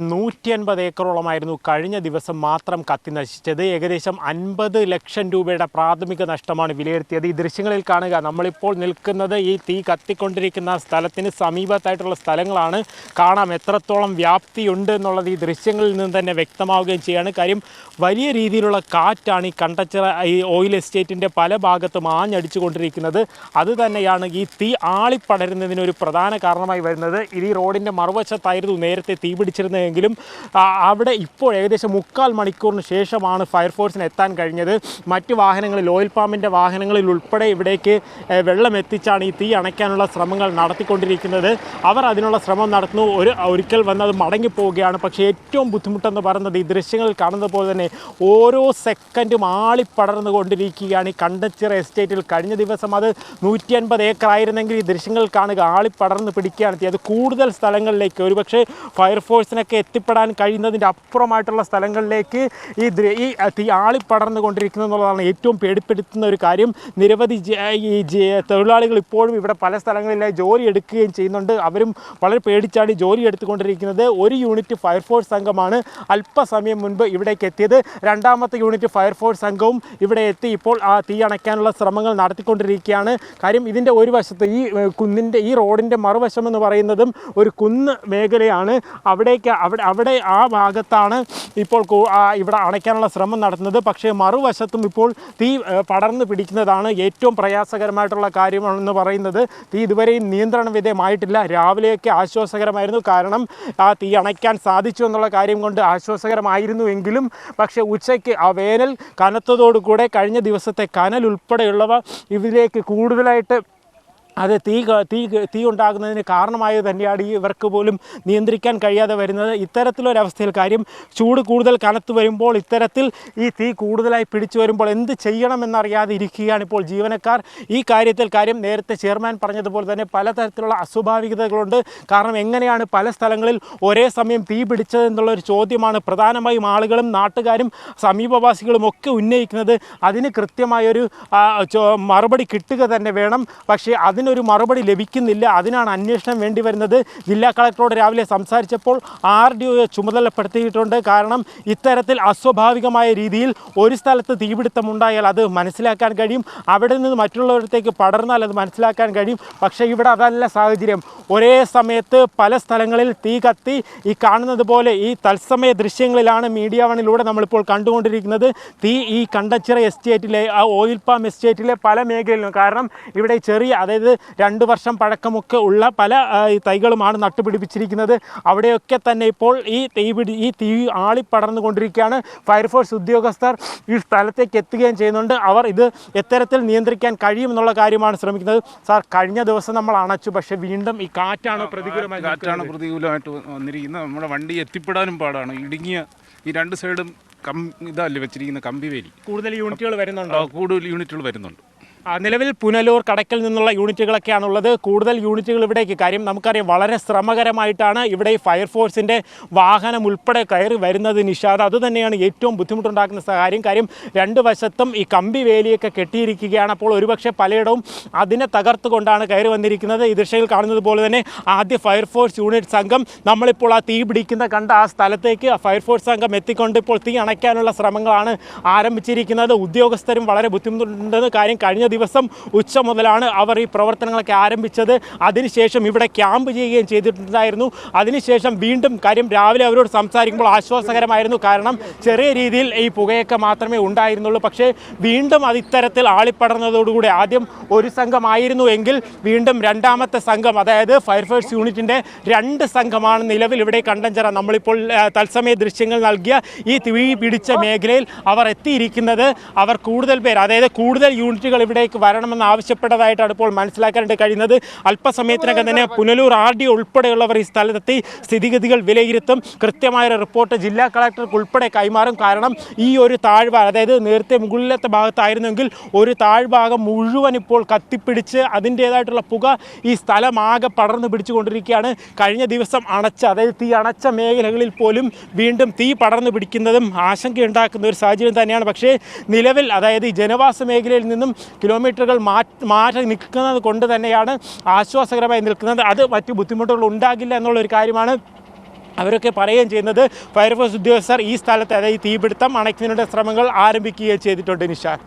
150 ഏക്കറോളമായിരുന്നു കഴിഞ്ഞ ദിവസം മാത്രം കത്തി നശിച്ചത്. ഏകദേശം 50 ലക്ഷം രൂപയുടെ പ്രാഥമിക നഷ്ടമാണ് വിലയിരുത്തിയത്. ഈ ദൃശ്യങ്ങളിൽ കാണുക, നമ്മളിപ്പോൾ നിൽക്കുന്നത് ഈ തീ കത്തിക്കൊണ്ടിരിക്കുന്ന സ്ഥലത്തിന് സമീപത്തായിട്ടുള്ള സ്ഥലങ്ങളാണ്. കാണാം എത്രത്തോളം വ്യാപ്തിയുണ്ട് എന്നുള്ളത് ഈ ദൃശ്യങ്ങളിൽ നിന്ന് തന്നെ വ്യക്തമാവുകയും ചെയ്യാണ്. കാര്യം വലിയ രീതിയിലുള്ള കാറ്റാണ് ഈ കണ്ടച്ചിറ ഈ ഓയിൽ എസ്റ്റേറ്റിൻ്റെ പല ഭാഗത്തും ആഞ്ഞടിച്ചു കൊണ്ടിരിക്കുന്നത്. അതുതന്നെയാണ് ഈ തീ ആളിപ്പടരുന്നതിനൊരു പ്രധാന കാരണമായി വരുന്നത്. ഇത് ഈ റോഡിൻ്റെ മറുവശത്തായിരുന്നു നേരത്തെ തീ പിടിച്ചിരുന്നത് എങ്കിലും അവിടെ ഇപ്പോൾ ഏകദേശം 3/4 മണിക്കൂറിന് ശേഷമാണ് ഫയർഫോഴ്സിന് എത്താൻ കഴിഞ്ഞത്. മറ്റ് വാഹനങ്ങളിൽ, ഓയിൽ പാമ്പിൻ്റെ വാഹനങ്ങളിൽ ഉൾപ്പെടെ ഇവിടേക്ക് വെള്ളം എത്തിച്ചാണ് ഈ തീ അണയ്ക്കാനുള്ള ശ്രമങ്ങൾ നടത്തിക്കൊണ്ടിരിക്കുന്നത്. അവർ അതിനുള്ള ശ്രമം നടത്തുന്നു. ഒരിക്കൽ വന്നത് മടങ്ങിപ്പോവുകയാണ്. പക്ഷേ ഏറ്റവും ബുദ്ധിമുട്ടെന്ന് പറയുന്നത് ഈ ദൃശ്യങ്ങളിൽ കാണുന്നത് പോലെ തന്നെ ഓരോ സെക്കൻഡും ആളിപ്പടർന്നു കൊണ്ടിരിക്കുകയാണ് ഈ കണ്ടച്ചിറ എസ്റ്റേറ്റിൽ. കഴിഞ്ഞ ദിവസം അത് 150 ഏക്കർ ആയിരുന്നെങ്കിൽ ഈ ദൃശ്യങ്ങൾ കാണുക, ആളിപ്പടർന്ന് പിടിക്കുകയാണ്. അത് കൂടുതൽ സ്ഥലങ്ങളിലേക്ക്, ഒരുപക്ഷെ ഫയർഫോഴ്സിനൊക്കെ എത്തിപ്പെടാൻ കഴിയുന്നതിൻ്റെ അപ്പുറമായിട്ടുള്ള സ്ഥലങ്ങളിലേക്ക് ഈ തീ ആളിപ്പടർന്നു കൊണ്ടിരിക്കുന്നു എന്നുള്ളതാണ് ഏറ്റവും പേടിപ്പെടുത്തുന്ന ഒരു കാര്യം. നിരവധി തൊഴിലാളികൾ ഇപ്പോഴും ഇവിടെ പല സ്ഥലങ്ങളിലായി ജോലി എടുക്കുകയും ചെയ്യുന്നുണ്ട്. അവരും വളരെ പേടിച്ചാണ് ജോലി എടുത്തുകൊണ്ടിരിക്കുന്നത്. ഒരു യൂണിറ്റ് ഫയർഫോഴ്സ് സംഘമാണ് അല്പസമയം മുൻപ് ഇവിടേക്ക് എത്തിയത്. രണ്ടാമത്തെ യൂണിറ്റ് ഫയർഫോഴ്സ് സംഘവും ഇവിടെ എത്തി ഇപ്പോൾ ആ തീ അണയ്ക്കാനുള്ള ശ്രമങ്ങൾ നടത്തിക്കൊണ്ടിരിക്കുകയാണ്. കാര്യം ഇതിൻ്റെ ഒരു വശത്ത് ഈ റോഡിൻ്റെ മറുവശം എന്ന് പറയുന്നതും ഒരു കുന്ന് മേഖലയാണ്. അവിടെ ആ ഭാഗത്താണ് ഇപ്പോൾ ഇവിടെ അണയ്ക്കാനുള്ള ശ്രമം നടത്തുന്നത്. പക്ഷേ മറുവശത്തും ഇപ്പോൾ തീ പടർന്നു പിടിക്കുന്നതാണ് ഏറ്റവും പ്രയാസകരമായിട്ടുള്ള കാര്യമെന്ന് പറയുന്നത്. തീ ഇതുവരെയും നിയന്ത്രണ വിധേയമായിട്ടില്ല. രാവിലെയൊക്കെ ആശ്വാസകരമായിരുന്നു, കാരണം ആ തീ അണയ്ക്കാൻ സാധിച്ചു എന്നുള്ള കാര്യം കൊണ്ട് ആശ്വാസകരമായിരുന്നുവെങ്കിലും പക്ഷേ ഉച്ചയ്ക്ക് ആ വേനൽ കനത്തതോടുകൂടെ കഴിഞ്ഞ ദിവസത്തെ കനൽ ഉൾപ്പെടെയുള്ളവ ഇതിലേക്ക് കൂടുതലായിട്ട് അത് തീ ഉണ്ടാകുന്നതിന് കാരണമായത് തന്നെയാണ് ഇവർക്ക് പോലും നിയന്ത്രിക്കാൻ കഴിയാതെ വരുന്നത്. ഇത്തരത്തിലൊരവസ്ഥയിൽ കാര്യം ചൂട് കൂടുതൽ കനത്ത് വരുമ്പോൾ, ഇത്തരത്തിൽ ഈ തീ കൂടുതലായി പിടിച്ചു വരുമ്പോൾ എന്ത് ചെയ്യണമെന്നറിയാതെ ഇരിക്കുകയാണ് ഇപ്പോൾ ജീവനക്കാർ. ഈ കാര്യം നേരത്തെ ചെയർമാൻ പറഞ്ഞതുപോലെ തന്നെ പലതരത്തിലുള്ള അസ്വാഭാവികതകളുണ്ട്. കാരണം എങ്ങനെയാണ് പല സ്ഥലങ്ങളിൽ ഒരേ സമയം തീ പിടിച്ചതെന്നുള്ളൊരു ചോദ്യമാണ് പ്രധാനമായും ആളുകളും നാട്ടുകാരും സമീപവാസികളും ഒക്കെ ഉന്നയിക്കുന്നത്. അതിന് കൃത്യമായൊരു മറുപടി കിട്ടുക തന്നെ വേണം. പക്ഷേ അതിനൊരു മറുപടി ലഭിക്കുന്നില്ല. അതിനാണ് അന്വേഷണം വേണ്ടി വരുന്നത്. ജില്ലാ കളക്ടറോട് രാവിലെ സംസാരിച്ചപ്പോൾ RDO ചുമതലപ്പെടുത്തിയിട്ടുണ്ട്. കാരണം ഇത്തരത്തിൽ അസ്വാഭാവികമായ രീതിയിൽ ഒരു സ്ഥലത്ത് തീപിടുത്തമുണ്ടായാൽ അത് മനസ്സിലാക്കാൻ കഴിയും. അവിടെ നിന്ന് മറ്റുള്ളവരത്തേക്ക് പടർന്നാൽ അത് മനസ്സിലാക്കാൻ കഴിയും. പക്ഷേ ഇവിടെ അതല്ല സാഹചര്യം. ഒരേ സമയത്ത് പല സ്ഥലങ്ങളിൽ തീ കത്തി. ഈ കാണുന്നത് പോലെ ഈ തത്സമയ ദൃശ്യങ്ങളിലാണ് മീഡിയ വണ്ണിലൂടെ നമ്മളിപ്പോൾ കണ്ടുകൊണ്ടിരിക്കുന്നത്. തീ ഈ കണ്ടച്ചിറ എസ്റ്റേറ്റിലെ ആ ഓയിൽ പാം എസ്റ്റേറ്റിലെ പല മേഖലയിലും, കാരണം ഇവിടെ ചെറിയ, അതായത് 2 വർഷം പഴക്കമൊക്കെ ഉള്ള പല തൈകളുമാണ് നട്ടുപിടിപ്പിച്ചിരിക്കുന്നത്. അവിടെയൊക്കെ തന്നെ ഇപ്പോൾ ഈ തീ ആളിപ്പടർന്നു കൊണ്ടിരിക്കുകയാണ്. ഫയർഫോഴ്സ് ഉദ്യോഗസ്ഥർ ഈ സ്ഥലത്തേക്ക് എത്തുകയും ചെയ്യുന്നുണ്ട്. അവർ ഇത് എത്തരത്തിൽ നിയന്ത്രിക്കാൻ കഴിയുമെന്നുള്ള കാര്യമാണ് ശ്രമിക്കുന്നത്. സാർ, കഴിഞ്ഞ ദിവസം നമ്മൾ അണച്ചു, പക്ഷേ വീണ്ടും ഈ കാറ്റാണ് പ്രതികൂലമായിട്ട് വന്നിരിക്കുന്നത്. നമ്മുടെ വണ്ടി എത്തിപ്പെടാനും പാടാണ്. ഇടുങ്ങിയ ഈ 2 സൈഡും ഇതല്ലേ വെച്ചിരിക്കുന്ന കമ്പിവേലി. കൂടുതൽ യൂണിറ്റുകൾ വരുന്നുണ്ട്. നിലവിൽ പുനലൂർ, കടക്കൽ നിന്നുള്ള യൂണിറ്റുകളൊക്കെയാണുള്ളത്. കൂടുതൽ യൂണിറ്റുകൾ ഇവിടേക്ക്, കാര്യം നമുക്കറിയാം വളരെ ശ്രമകരമായിട്ടാണ് ഇവിടെ ഈ ഫയർഫോഴ്സിൻ്റെ വാഹനം ഉൾപ്പെടെ കയറി വരുന്നത്. നിഷാദ്, അതുതന്നെയാണ് ഏറ്റവും ബുദ്ധിമുട്ടുണ്ടാക്കുന്ന കാര്യം. 2 വശത്തും ഈ കമ്പി വേലിയൊക്കെ കെട്ടിയിരിക്കുകയാണ്. അപ്പോൾ ഒരുപക്ഷെ പലയിടവും അതിനെ തകർത്തുകൊണ്ടാണ് കയറി വന്നിരിക്കുന്നത്. ഈ ദൃശ്യങ്ങൾ കാണുന്നത് പോലെ തന്നെ ആദ്യ ഫയർഫോഴ്സ് യൂണിറ്റ് സംഘം നമ്മളിപ്പോൾ ആ തീ പിടിക്കുന്ന കണ്ട ആ സ്ഥലത്തേക്ക് ഫയർഫോഴ്സ് സംഘം എത്തിക്കൊണ്ട് ഇപ്പോൾ തീ അണയ്ക്കാനുള്ള ശ്രമങ്ങളാണ് ആരംഭിച്ചിരിക്കുന്നത്. ഉദ്യോഗസ്ഥരും വളരെ ബുദ്ധിമുട്ടുണ്ടെന്ന്. കാര്യം കഴിഞ്ഞ ദിവസം ഉച്ച മുതലാണ് അവർ ഈ പ്രവർത്തനങ്ങളൊക്കെ ആരംഭിച്ചത്. അതിനുശേഷം ഇവിടെ ക്യാമ്പ് ചെയ്യുകയും ചെയ്തിട്ടുണ്ടായിരുന്നു. അതിനുശേഷം വീണ്ടും, കാര്യം രാവിലെ അവരോട് സംസാരിക്കുമ്പോൾ ആശ്വാസകരമായിരുന്നു, കാരണം ചെറിയ രീതിയിൽ ഈ പുകയൊക്കെ മാത്രമേ ഉണ്ടായിരുന്നുള്ളൂ. പക്ഷേ വീണ്ടും അത് ഇത്തരത്തിൽ ആളിപ്പടർന്നതോടുകൂടി ആദ്യം ഒരു സംഘമായിരുന്നു എങ്കിൽ വീണ്ടും രണ്ടാമത്തെ സംഘം, അതായത് ഫയർഫോഴ്സ് യൂണിറ്റിൻ്റെ 2 സംഘമാണ് നിലവിൽ ഇവിടെ കണ്ടച്ചിറ നമ്മളിപ്പോൾ തത്സമയ ദൃശ്യങ്ങൾ നൽകിയ ഈ തീ പിടിച്ച മേഖലയിൽ അവർ എത്തിയിരിക്കുന്നത്. അവർ കൂടുതൽ പേർ, അതായത് കൂടുതൽ യൂണിറ്റുകൾ ഇവിടേക്ക് വരണമെന്ന് ആവശ്യപ്പെട്ടതായിട്ടാണ് ഇപ്പോൾ മനസ്സിലാക്കാനായിട്ട് കഴിയുന്നത്. അല്പസമയത്തിനകം തന്നെ പുനലൂർ RDO ഉൾപ്പെടെയുള്ളവർ ഈ സ്ഥലത്തെത്തി സ്ഥിതിഗതികൾ വിലയിരുത്തും. കൃത്യമായൊരു റിപ്പോർട്ട് ജില്ലാ കളക്ടർക്ക് ഉൾപ്പെടെ കൈമാറും. കാരണം ഈ ഒരു താഴ്ഭാഗം, അതായത് നേരത്തെ മുകളിലത്തെ ഭാഗത്തായിരുന്നെങ്കിൽ ഒരു താഴ്ഭാഗം മുഴുവൻ ഇപ്പോൾ കത്തിപ്പിടിച്ച് അതിൻ്റേതായിട്ടുള്ള പുക ഈ സ്ഥലമാകെ പടർന്നു പിടിച്ചുകൊണ്ടിരിക്കുകയാണ്. കഴിഞ്ഞ ദിവസം അതായത് തീ അണച്ച മേഖലകളിൽ പോലും വീണ്ടും തീ പടർന്നു പിടിക്കുന്നതും ആശങ്കയുണ്ടാക്കുന്ന ഒരു സാഹചര്യം തന്നെയാണ്. പക്ഷേ നിലവിൽ, അതായത് ഈ ജനവാസ മേഖലയിൽ നിന്നും കിലോമീറ്ററുകൾ മാറി നിൽക്കുന്നത് കൊണ്ട് തന്നെയാണ് ആശ്വാസകരമായി നിൽക്കുന്നത്. അത് മറ്റു ബുദ്ധിമുട്ടുകൾ ഉണ്ടാകില്ല എന്നുള്ളൊരു കാര്യമാണ് അവരൊക്കെ പറയുകയും ചെയ്യുന്നത് ഫയർഫോഴ്സ് ഉദ്യോഗസ്ഥർ ഈ സ്ഥലത്ത്, അതായത് തീപിടുത്തം അണയ്ക്കുന്നതിനുള്ള ശ്രമങ്ങൾ ആരംഭിക്കുകയും ചെയ്തിട്ടുണ്ട്. നിഷാൻ.